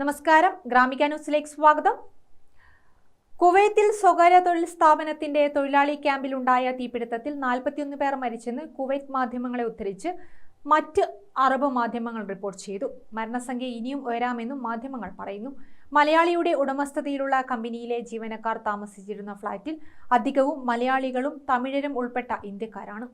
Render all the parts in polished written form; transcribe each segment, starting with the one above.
നമസ്കാരം, ഗ്രാമിക ന്യൂസിലേക്ക് സ്വാഗതം. കുവൈത്തിൽ സ്വകാര്യ തൊഴിൽ സ്ഥാപനത്തിന്റെ തൊഴിലാളി ക്യാമ്പിലുണ്ടായ തീപിടുത്തത്തിൽ 41 പേർ മരിച്ചെന്ന് കുവൈത്ത് മാധ്യമങ്ങളെ ഉദ്ധരിച്ച് മറ്റ് അറബ് മാധ്യമങ്ങൾ റിപ്പോർട്ട് ചെയ്തു. മരണസംഖ്യ ഇനിയും ഉയരാമെന്നും മാധ്യമങ്ങൾ പറയുന്നു. മലയാളിയുടെ ഉടമസ്ഥതയിലുള്ള കമ്പനിയിലെ ജീവനക്കാർ താമസിച്ചിരുന്ന ഫ്ളാറ്റിൽ അധികവും മലയാളികളും തമിഴരും ഉൾപ്പെട്ട ഇന്ത്യക്കാരാണ്.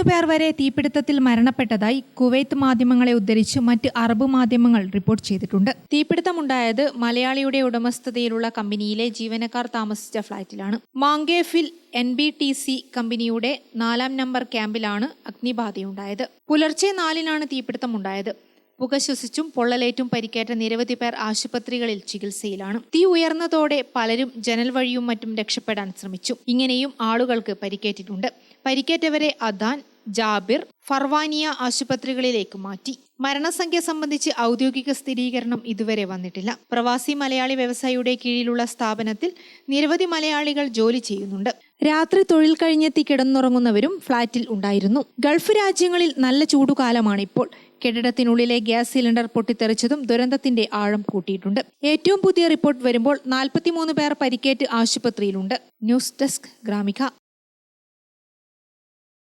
പേർ വരെ തീപിടുത്തത്തിൽ മരണപ്പെട്ടതായി കുവൈത്ത് മാധ്യമങ്ങളെ ഉദ്ധരിച്ച് മറ്റ് അറബ് മാധ്യമങ്ങൾ റിപ്പോർട്ട് ചെയ്തിട്ടുണ്ട്. തീപിടുത്തമുണ്ടായത് മലയാളിയുടെ ഉടമസ്ഥതയിലുള്ള കമ്പനിയിലെ ജീവനക്കാർ താമസിച്ച ഫ്ളാറ്റിലാണ്. മാങ്കേഫിൽ NBTC കമ്പനിയുടെ 4-ാം നമ്പർ ക്യാമ്പിലാണ് അഗ്നിബാധയുണ്ടായത്. പുലർച്ചെ 4-നാണ് തീപിടുത്തമുണ്ടായത്. പുക ശ്വസിച്ചും പൊള്ളലേറ്റും പരിക്കേറ്റ നിരവധി പേർ ആശുപത്രികളിൽ ചികിത്സയിലാണ്. തീ ഉയർന്നതോടെ പലരും ജനൽ വഴിയും മറ്റും രക്ഷപ്പെടാൻ ശ്രമിച്ചു. ഇങ്ങനെയും ആളുകൾക്ക് പരിക്കേറ്റിട്ടുണ്ട്. പരിക്കേറ്റവരെ അദാൻ, ജാബിർ, ഫർവാനിയ ആശുപത്രികളിലേക്ക് മാറ്റി. മരണസംഖ്യ സംബന്ധിച്ച് ഔദ്യോഗിക സ്ഥിരീകരണം ഇതുവരെ വന്നിട്ടില്ല. പ്രവാസി മലയാളി വ്യവസായിയുടെ കീഴിലുള്ള സ്ഥാപനത്തിൽ നിരവധി മലയാളികൾ ജോലി ചെയ്യുന്നുണ്ട്. രാത്രി തൊഴിൽ കഴിഞ്ഞെത്തി കിടന്നുറങ്ങുന്നവരും ഫ്ളാറ്റിൽ ഉണ്ടായിരുന്നു. ഗൾഫ് രാജ്യങ്ങളിൽ നല്ല ചൂടുകാലമാണ് ഇപ്പോൾ. കെട്ടിടത്തിനുള്ളിലെ ഗ്യാസ് സിലിണ്ടർ പൊട്ടിത്തെറിച്ചതും ദുരന്തത്തിന്റെ ആഴം കൂട്ടിയിട്ടുണ്ട്. ഏറ്റവും പുതിയ റിപ്പോർട്ട് വരുമ്പോൾ 43 പേർ പരിക്കേറ്റ് ആശുപത്രിയിലുണ്ട്. News desk, Gramika.